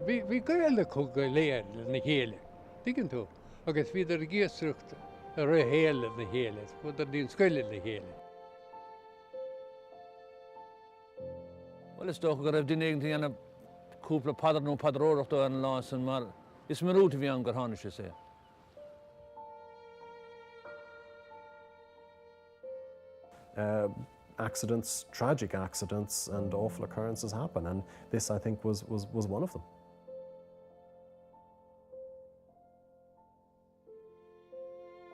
Bhí gael go léir na chéile, digann tú, agus bhí ar géasrucht a ra héile na chéile, chud ar dín scoile na chéile. Well, is toch raibh duine an cúpla padar nó padróireacht an lásan mar is marúta bhí an gur tháinig sé. Accidents, tragic accidents and awful occurrences happen, and this, I think, was one of them.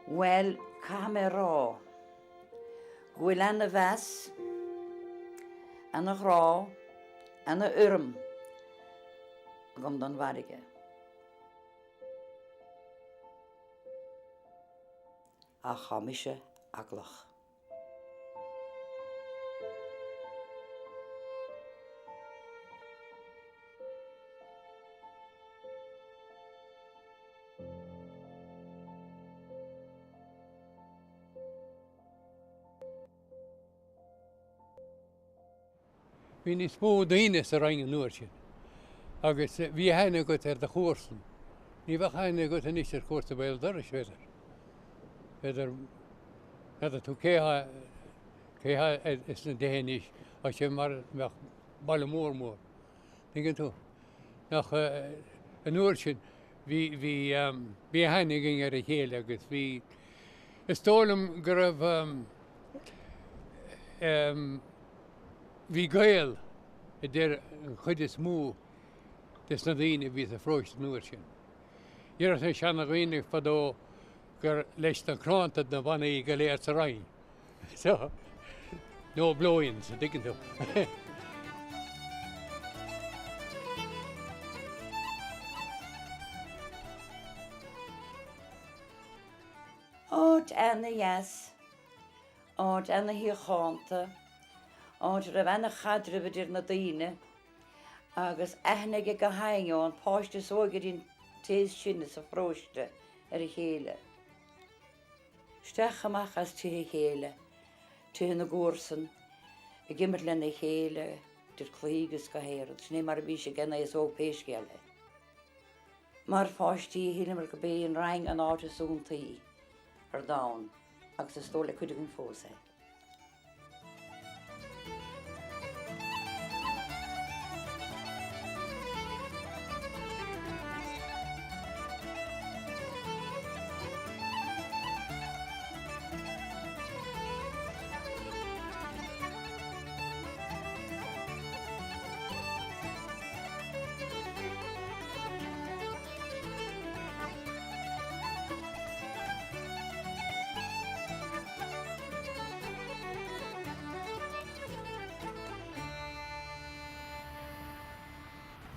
Well, camera, gwyl an y fes, an y gro, an y yrm, gom don farige. A chamische aglach. Bhí ní smó daoine sa rang an nuair sin, agus bhí haine go ar de chóirsan. Ní bheith haine go an is ar chóirsa bhil doris féidir. Féidir tú céthe is na déanais a sé mar baile mór. Dígann tú. Nach an nuair sin bhí haine ging ar a chéile agus bhí is tólam go raibh bhí gael I déir an chuid is mú des na daoine bhí a phróiste nuair sin. Dhearach é seanna dhaoine fadó gur leis na crántad na bhanaí go léir sa rainn. So, no blowing, sa diggin tú. Oed en y yes, oed en y hi chonta, oed rhaid en y chadru fydd na daine, agos ehnig y gahain o'n post ys o gyda'n teis sinnes o froste y hele. Stech ymach as tu y hele, tu hyn y gwrsan, y gymryd len y hele, dy'r clygys gaherod, sy'n mar y bys y genna ys o peisgele. Mar post i hele mar gybein rhain an oed y sŵn ti. Ar dawn, ac sy'n stôl y cwyd yn ffosau.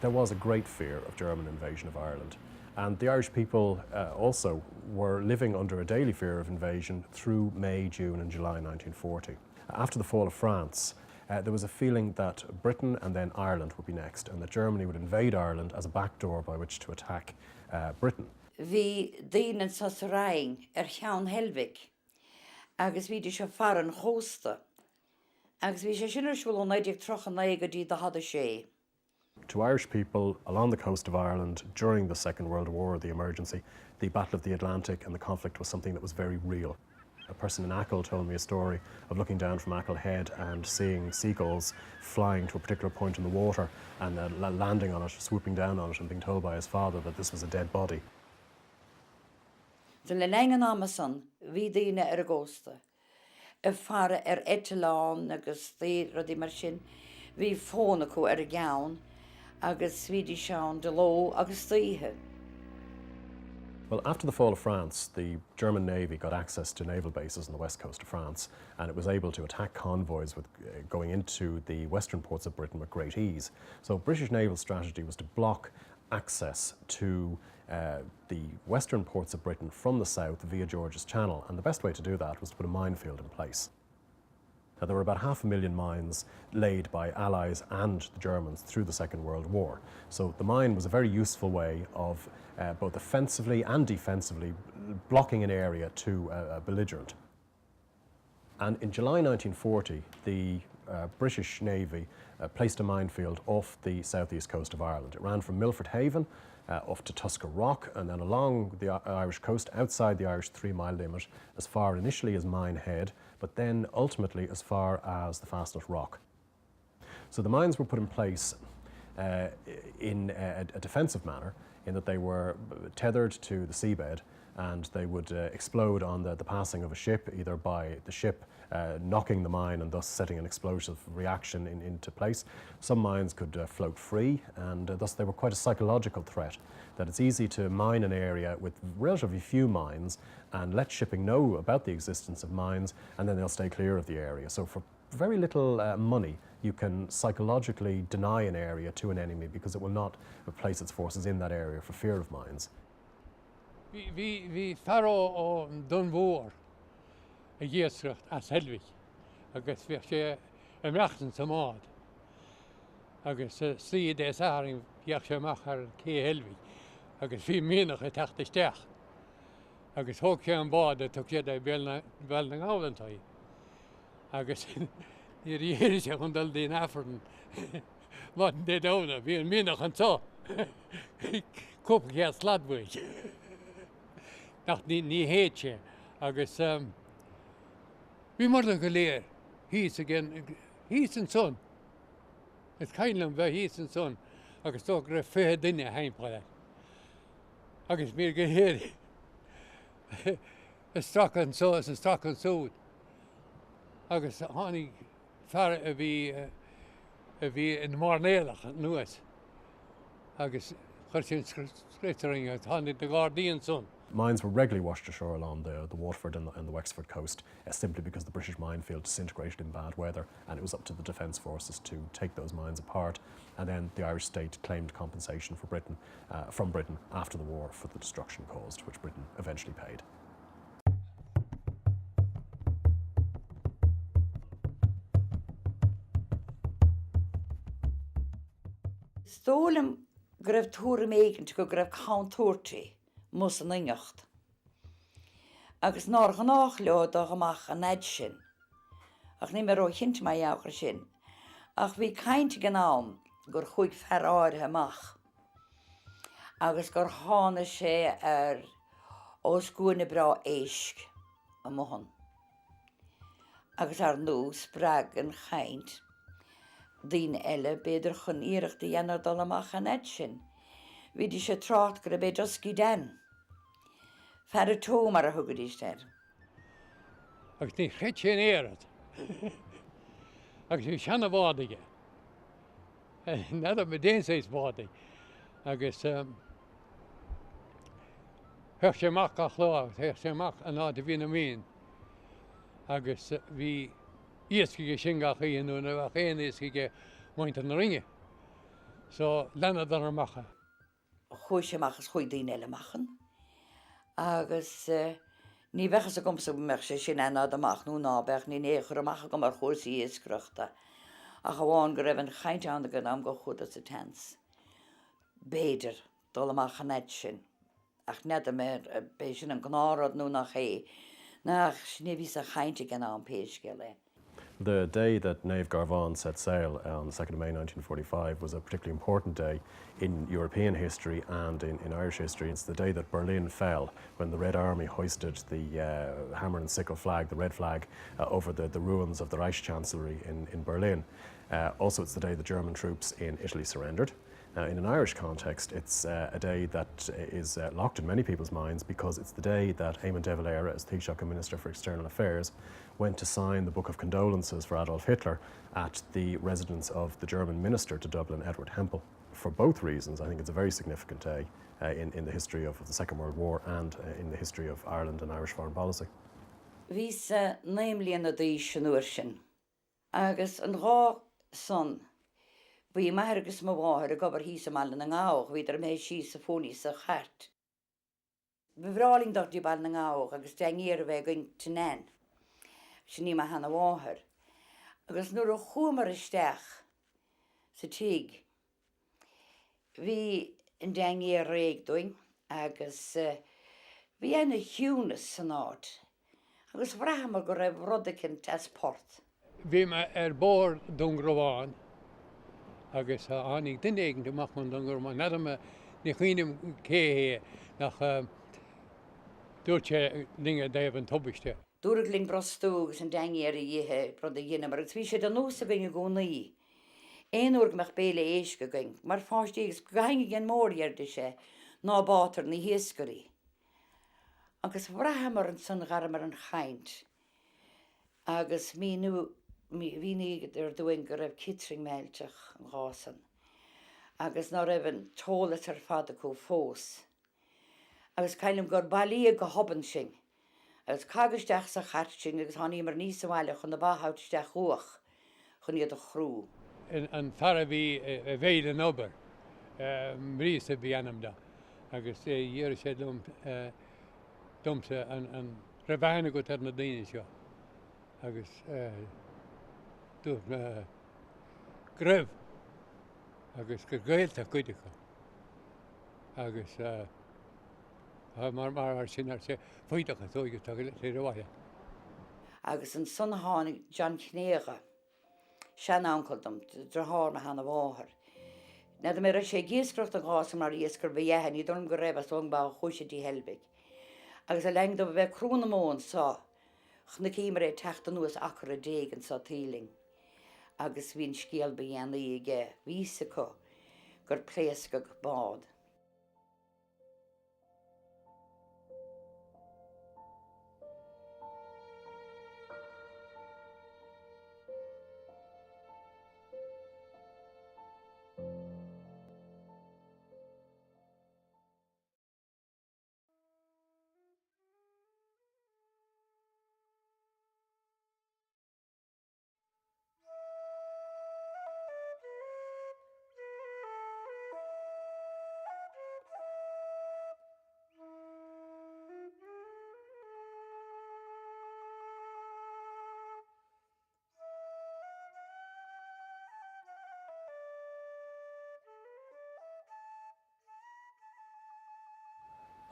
There was a great fear of German invasion of Ireland, and the Irish people also were living under a daily fear of invasion through May, June and July 1940. After the fall of France, there was a feeling that Britain and then Ireland would be next, and that Germany would invade Ireland as a backdoor by which to attack Britain. Vi dyn sa sraing llawn helfig, agus vi di sio faran chosta, agus vi sio sinner siwl o'n naidig troch yn naig ydi da hada sé. To Irish people along the coast of Ireland during the Second World War, the emergency, the Battle of the Atlantic and the conflict was something that was very real. A person in Achill told me a story of looking down from Achill Head and seeing seagulls flying to a particular point in the water and landing on it, swooping down on it, and being told by his father that this was a dead body. Dyn le lein an Amazon, vi dyn gosta. Y fara etalán agus ddi rydym mar sin, vi ffôn acw gawn, agus vi di siawn dy lo agus ddihe. Well, after the fall of France, the German Navy got access to naval bases on the west coast of France, and it was able to attack convoys with, going into the western ports of Britain with great ease. So British naval strategy was to block access to the western ports of Britain from the south via George's Channel, and the best way to do that was to put a minefield in place. Now, there were about 500,000 mines laid by Allies and the Germans through the Second World War. So the mine was a very useful way of both offensively and defensively blocking an area to a belligerent. And in July 1940, the British Navy placed a minefield off the southeast coast of Ireland. It ran from Milford Haven off to Tusker Rock and then along the Irish coast outside the Irish 3-mile limit as far initially as Minehead, but then ultimately as far as the Fastnet Rock. So the mines were put in place in a defensive manner in that they were tethered to the seabed and they would explode on the passing of a ship, either by the ship knocking the mine and thus setting an explosive reaction into place. Some mines could float free, and thus they were quite a psychological threat, that it's easy to mine an area with relatively few mines and let shipping know about the existence of mines, and then they'll stay clear of the area. So for very little money, you can psychologically deny an area to an enemy because it will not place its forces in that area for fear of mines. Vi faro don vor a iascaireacht as Helvig, agus vi sé meachtan samad, agus slí des áring fiach sé machar cé Helvig, agus vi mínach a teachtasteach, agus hóg sé an bád a tug sé da belnang álantai, agus ní réir sé chun dal dín afran, mat dé dána, vi an mínach an tá, cúpa ché sladbuid. Nach ní héit sé, agus vi mar go léir hís an son. Is caiinlam bheith hís an son, agus tó go raibh fé duine heimpáile. Agus mí go héir strach an sós an strach an súd. Agus tháinig fear a bhí in Marnéalach nuas. Agus chuir sin scrítearing a tháinig de Guardian son. Mines were regularly washed ashore along the Waterford and the Wexford coast simply because the British minefield disintegrated in bad weather, and it was up to the defence forces to take those mines apart, and then the Irish state claimed compensation for from Britain after the war for the destruction caused, which Britain eventually paid. Stólam go raibh túra méigint go raibh cántúirtí mus an inneocht. Agus náir gan nach leod a gamach an eid sin. Ach ní mar ó chint mai jauchar sin. Ach bhí cainte gan am gur chuig feráir amach. Agus gur hána sé os gúna bra éisc a mohan. Agus nús brag an chaint. Dín eile beidir chun íireach de dhéanamh dul amach an eid sin. Bhí dí sé trácht gur a beidir oscí den. Fer a tó mar a thugad isteir. Agus ní chéit sé éad. Agus bhí seanna bhádaige. Nada me déan séis bhádaigh. Agus thuach sé amach a chlá, thuach sé amach an ád a bhí na mín. Agus bhí iascaige sin gach íonú na bheith chéan iascaige maint an ringe. So lena dar amacha. Chúis sé machas chuig daoine eile machan. Agus ní bhechas a gomsa meach sé sin anad amach nó nábech ní néchar amach go mar chósaí iascaireachta. Ach bháin go raibh an chainte an gan am go chud as a tens. Béidir dul amach an eid sin. Ach ned am bé sin an gnárad nó nach é. Nach sní bhís a chainte gan am péisgeile. The day that Naomh Garvan set sail on the 2nd of May 1945 was a particularly important day in European history and in Irish history. It's the day that Berlin fell, when the Red Army hoisted the hammer and sickle flag, the red flag, over the ruins of the Reich Chancellery in Berlin. Also, it's the day the German troops in Italy surrendered. In an Irish context, it's a day that is locked in many people's minds because it's the day that Eamon de Valera, as Taoiseach Minister for External Affairs, went to sign the Book of Condolences for Adolf Hitler at the residence of the German Minister to Dublin, Edward Hempel. For both reasons, I think it's a very significant day in the history of the Second World War and in the history of Ireland and Irish foreign policy. Vís naimlíon na dí sinúir sin. Agus an rá son, bhí maithir agus má bháthir a gobar hí sa mála na ngáach, bhíidir mé sí sa fóní sa chart. Bhráling dort dí ball na ngáach agus deingíar a bheith goin Torann. Sin ní ma hana bháthir. Agus nuair a chúmar isteach sa tíg. Bhí an deingíar réig doing agus bhí ana hiúnas san áit. Agus bhreahamar go raibh rodacin tesport. bhí me bór don Bhraonáin agus tháinig duine amach man don Bhraonáin. Nada me ní chuoinem céhé nach dúirt sé ninge daobh an tubaiste. Dúrad ling brostúgus an daine ar a dhíthe brod a dhéine mar bhí sé don nús a bhíine gcónaí. Éonúr meach béle éisce going, mar fáistígus gainge gan móríarde sé ná bátar na hiascarí. Agus bhrathe mar an san gar mar an chaint. Agus mí ní ar dúin go raibh kitring méilteach an ghásan. Agus ná raibh an tólas ar fad acu fós. Agus caiilem gur bailí go hoban sin. Agus cagasteach sa chat sin agus tháinig mar níos bhile chun na báthaisteach uach chun iad a chrú. An fear bhí a bhéad an obair, mrís a bhí anam da. Agus dhéir sé dumsa an rabhana go tar na daine seo. Agus dúirt greibh agus go gailta cuidecha. Agus mar sin ar sé faoidecha tóige sé roihe. Agus an son tháinig John Cnéaga, Scannán drthár na hana bháthar. Nada mé sé géascrocht a gása mar iascar bhéhe, ní dom go raibh son bá chuisetí helbig. Agus a leng do bheith crúna món sá, chna címar é teachta nuas achar a dégan sa tíling. Agus bhín scéal bhéanana ige vísa có gur pléasca go bád.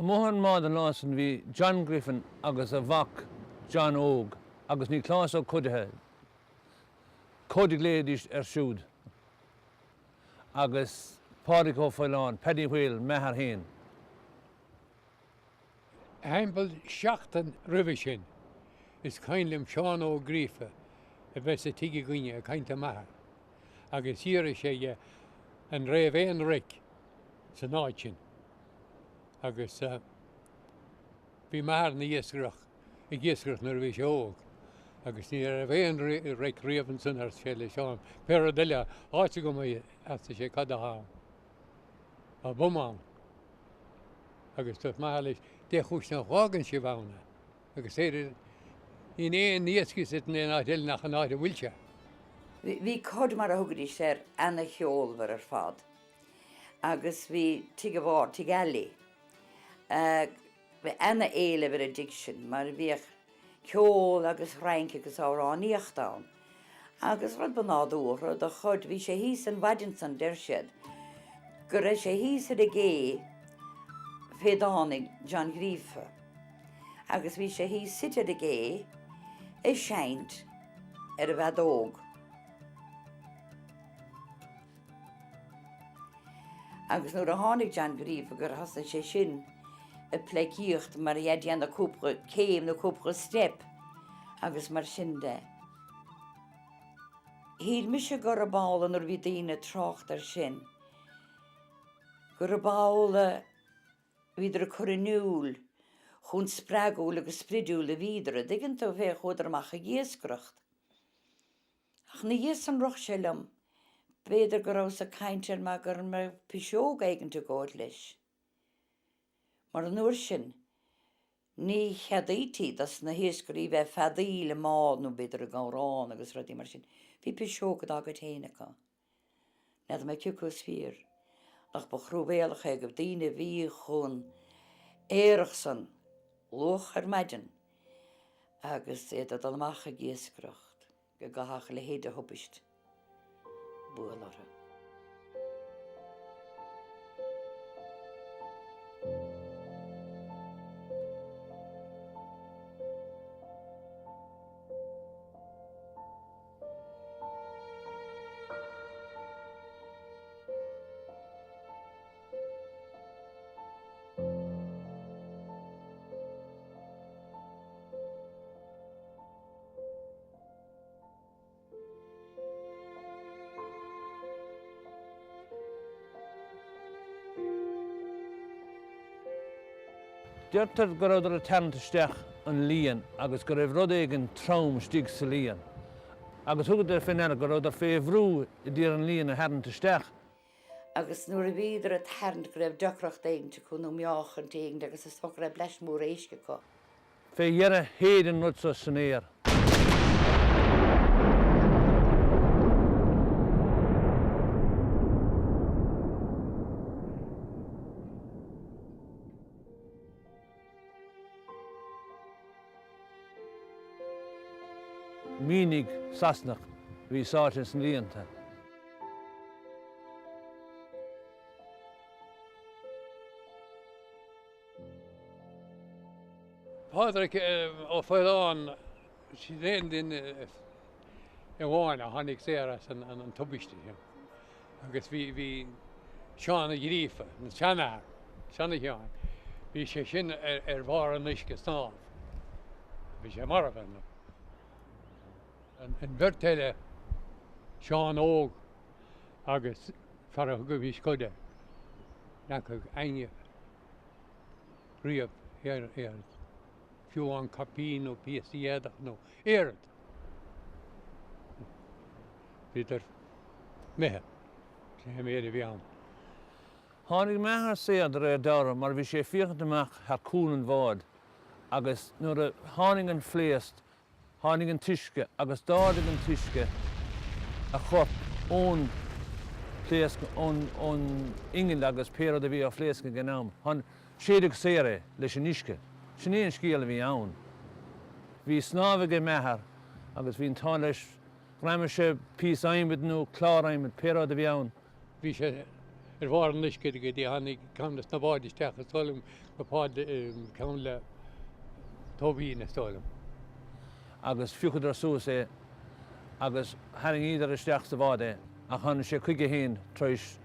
Mohan mád an lásan bhí John Griffin agus a bhac John Óg agus ní chlás ó cudithe. Códig léadís ar siúd. Agus Pádraig ó Faoláin, Paddy Wheel, methar hain. Heimbal seachtan rubh sin is cainlim Seán ó Grífa a bheits a tiigi gine a cainte maithar. Agus híra sé an raibh éon ric sa náid sin. Agus bhí maithar na iascaireacht I gcéascaireacht nar bhí sé óg. Agus ní ar bhéon ric riamhan san ar sé le Seán. Péar duile áite go asta sé cad a hám. A bumán. Agus tuaith maithar leis de chúis na chágan sé bhana. Agus éidir in éon níoscais it na áil nach an áide bhfuilte. Bhí cod mar a thugadí sé anna cheolbar ar fad. Agus bhí tuige bhár, tuige ealaí. Bhí anna éile bhar addiction, mar bhíoh ceol agus reince agus áráníochtán. Agus rud banádúra do chud bhí sé híos an bhaidin san deir siad. Go raibh sé híos a gé féadánig John Grífa. Agus bhí sé híos site a gé I seint ar a bheadóg. Agus nuair a tháinig John Grífa gur hasna sé sin a plecíocht mar iad na cúpra céim na cúpra step agus mar sin de. Híl mi sé gur a bála nuair bhí daoine trácht ar sin. Gur a bála híidir a chorinúil chun spregúil agus spridúil a bhídra, diggin tá bheith chuidir amach a ghéascaireacht. Ach na dhéas an roch sé lem, beidir go raibh sa caintear me gur me pisóg éigentú gáid leis. Mar an uair sin, ní cheadaítí das na hiascarí bheith feadaí le mád nó beidir a gárán agus rudaí mar sin. Bhí pisógad agad héanacha. Ned me ciúcus fír, ach ba chrúbéalacha go daoine bhí chun éireach san, loch ar maidin, agus éad a dalmach a ghéascaireacht, go gathach le héad a thubaist. Búalara. Deirtar go raibh ar a teantasteach an líon agus go raibh rud ag an traum stig sa líon. Agus thugad ar féinile go raibh ar fé bhrú I dtír an líon a teantasteach. Agus nuair a bhíad ar a tearnt go raibh deachreacht éinte chun meach an téing agus is fo raibh leis mór éisce có. Fé dhearra héad an rud sa san éir. Mínig sasnach bhí sáte san líonta. Pádraig ó Faoláin si réon din I bháin a tháinig séras an tubaiste. Agus bhí seánna grífa, na seanna teáin. Bhí sé sin ar bhar an uisce snáb. Bhí sé mar bhena. An bhirteile seán óg agus far a go bhí scoide. Nach go aine riamh ar fiúán capín ó píasíadach nó éad. Bhítar methe sé méad a bhíán. Tháinig methar séad ar dara mar bhí sé fíocht amach ha cúlan bhád agus nuair a tháinig an phléast, tháinig an tuisce agus dádig an tuisce a chop ón phléasc ón ingil agus péad a bhí a phléasca gnám. Tháinig séadig sére leis an uisce. Sin éon scíal a bhí ann. Bhí snábhaigh methar agus bhín tá leis raimime sé pís aimimid nó clár aimimid péad a bhí ann. Bhí sé ar bhar an uisce go dtí tháinig ceannas na báidisteach a stáilm go pád ceann le tóbhí na stáilm. Agus fiúchad ar suas é agus haing iad ar isteach sa bhád é a chana sé chuige héin treis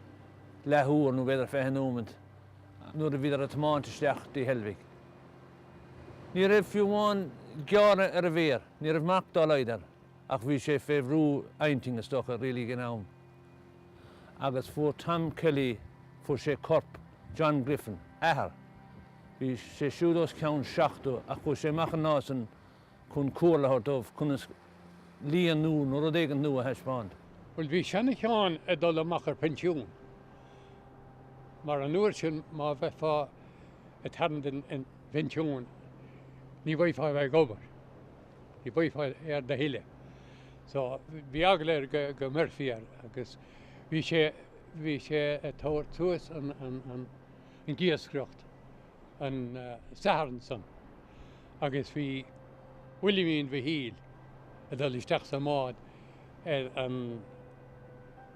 lethúr nó bhéidir fehanúmant nuair a bhí ar a tomáinte isteach dí helmhigh. Ní raibh fiúháin gearra ar a bhéir, ní raibh mac dá leidir ach bhí sé fé bhrú ainting na stocha rilí gnám. Agus fuair Tam Kelly fuair sé corp John Griffin ahar. Bhí sé siúdós ceann seachtú ach fuair sé mach an násan chun cuairlathir dómh chun líon nú nó rud éigean nua a heispáint. Well, bhí sena cheán a dul amach ar pensiún. Mar an nuair sin má bheith fá a tarn in pensiún, ní bhaid fá bheith gobar. Ní bhaid fá ar de hiile. So bhí agla go murfiar agus bhí sé a tóir tuas an iascaireacht an saharan san. Agus bhí Williamín Micheál a dul isteach sa mád ar an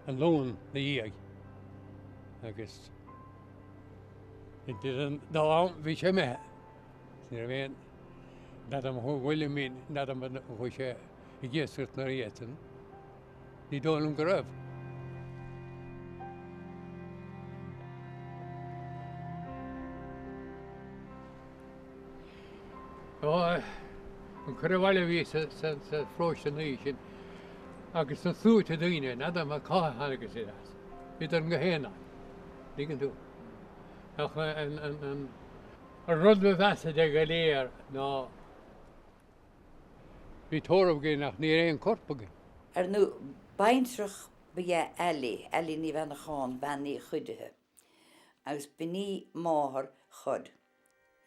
lón na díreadh. Agus dá bhí sé methe. Ní bhéon nadam Williamín nadam chu sé I iascaireacht na riatan. Ní dólam go raibh. An chuirhhaile bhí sa phróiste ní sin agus an súte daoine nadam a cáthanagus é as. Bhí an go héanaine, ní an tú. Ach an rud bheasa de go léir ná bhí tóramh gé nach ní réon corpa gé. Ar nó baintrach bhí eile ní bhena cháin bhenaí chuidethe. Agus bní máthair chud.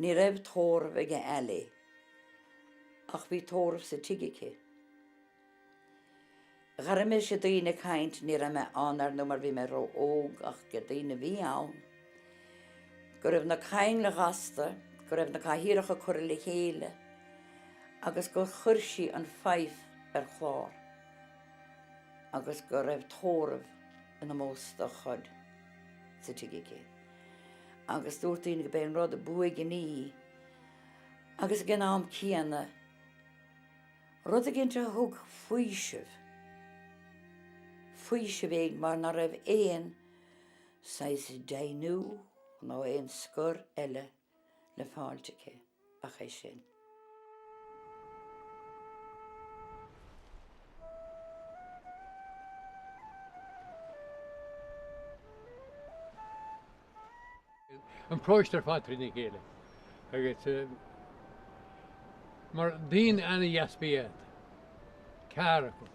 Ní raibh tóramh ige eile. Ach bhí tóramh sa tuigeice. Gharime sé daoine caint ní raibh anar nó mar bhí me ró óg ach go daoine bhí ann. Go raibh na cain le gasta, go raibh na caithíreacha chuir le chéile, agus go chuirsaí an faoh ar chlár. Agus go raibh tóramh ina mósta chud sa tuigeice. Agus dúirtaoine go ben rud a buaigh ní, agus gnám cíanna, rud a ginnte thug faoisibh. Faoisibh éig mar na raibh éon sais dainú nó éon scur eile le fáilteacha a ché sin. An próistar fátrí na chéile. agus mar dín ana iascaireacht, cara go.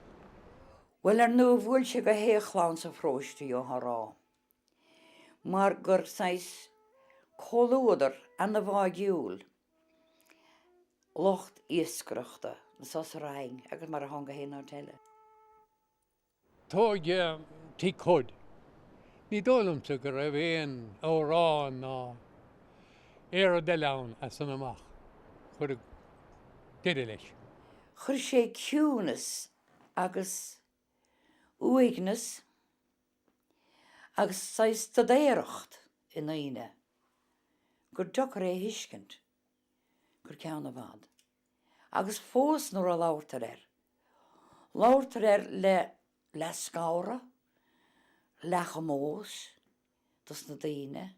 Well nu bhfuil se go héchlán sa phróistí ó thrá. Mar gur sais cholúdar an na bhágiúil locht iascaireachta na sas raing agus mar a hanga hé ná teile. Tóg tí cod. Ní dólamsa go raibh éon órán ná éar de leann as san amach chud didir leis. Chur sé ciúnas agus uignas agus sais tá deireacht in aine. Gur dochar é hiiscint gur ceanna bhad. Agus fós nuair a láirtar. Láirtar le scára, le chamós, dus na daine,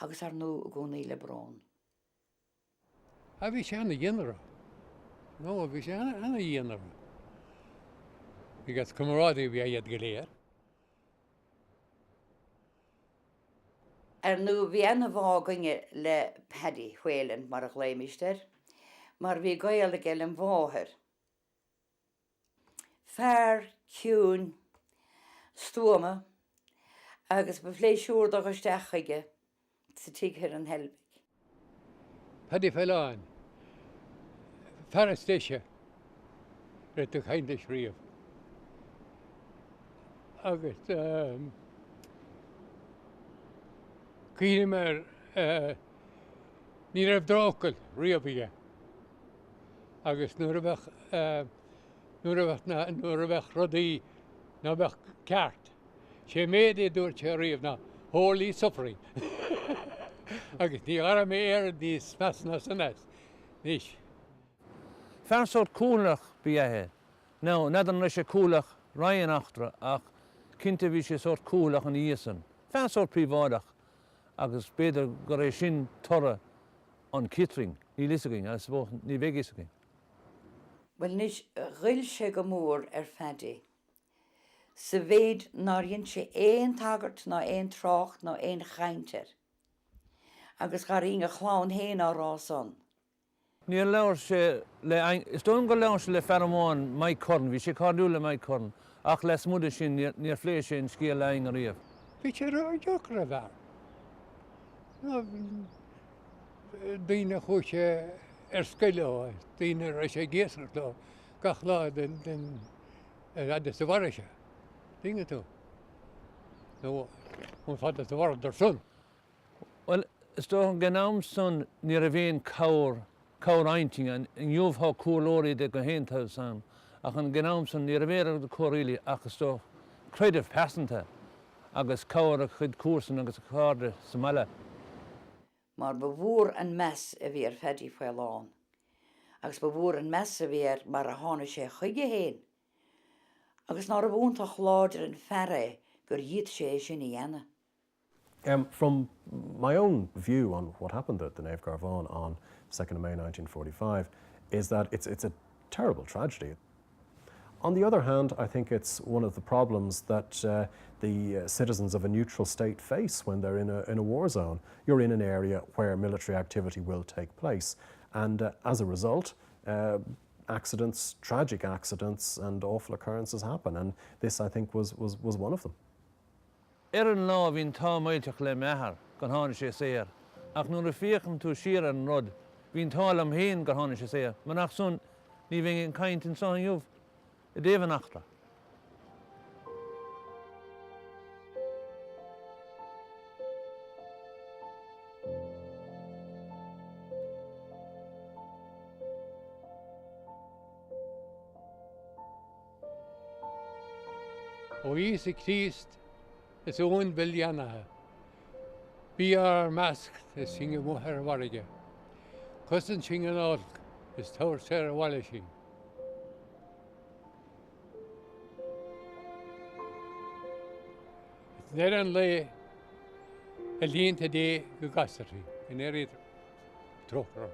agus ar nó a gcónaí le brán. A bhí sé anna dhéanara. No, bhí sé anna dhéanara. Agus cumrádaí bhí iad go léir. Nu bhí anna bhágaine le Paddy Faoláin mar a chléimisteir, mar bhí gael ag an bháthir. Fear, ciún, stúma, agus ba fléisiúr do isteach sa tíghir an helbig. Paddy Faoláin, fearastéise réit a chainte sríomh. Agus cíine mar ní raibh drácail riamh agus nuair a bheith rudaí ná bheith ceart. Sé méad é dúirt sé riamh ná holy suffering. Agus ní ara mé éad níos measna sanas. Níos. Fear sort cúlach bíhe. No, nadan lei sé cúlach rain achtra ach cinnte bhí sé sort cúlach an íasan. Fear sort privádach agus beidir go rééis sin torra an kitring ní lisagin as bó ní bhegisagin. Well níos ghuiil sé go mór Faddy. Sa bhéad náiríonn sé éon tagart ná éon trácht ná éon chaintear. Agus garín a chláán héin á rásan. Ní leir sé is dóm go leir sé le fermáin mai corn, bhí sé cardú le mai corn, ach les muda sin níor flé sin scíal lein a riamh. Bhí sé deochar a bhar. Dína chuise scoile dína ra sé géasart le gach lá den sa bharise. Dína tú. nó chun fada sa bhar dar sun. Well, is dó gnám son ní a bhéon cáireinting an jomhá cúlóirí de go héantá sam ach an gnám son ní a bhéar de choíli agus dó creidirh pesanta agus cáir a chud cuasan agus a cáde sa meile. Mar ba bhór an mes a bhí Faddy Faoláin. Agus ba bhór an mes a bhí mar a tháina sé chuige héin. Agus ná a bhúnta chláidir an ferre gur dhiad sé sin i dhéana. From my own view on what happened at the Naomh Garván on 2nd of May 1945 is that it's a terrible tragedy. On the other hand, I think it's one of the problems that the citizens of a neutral state face when they're in a war zone. You're in an area where military activity will take place, and as a result, accidents, tragic accidents and awful occurrences happen, and this, I think, was one of them. An lá hín tá maiilteach le methar gan tháina sé séir, ach nuair a fiochan tú siar an rud, hín táil am héin gan tháina sé séir, manach son ní bhíon caint in son jobh i dtéobh nachtra. Ó Íos Christ is ón billianathe. Bí ar measc is singe muthar bharige. Cusan sin an álc is tabhar sé ar bhaile sin. Is an le a líonta dé go gasartí in éiad trochar.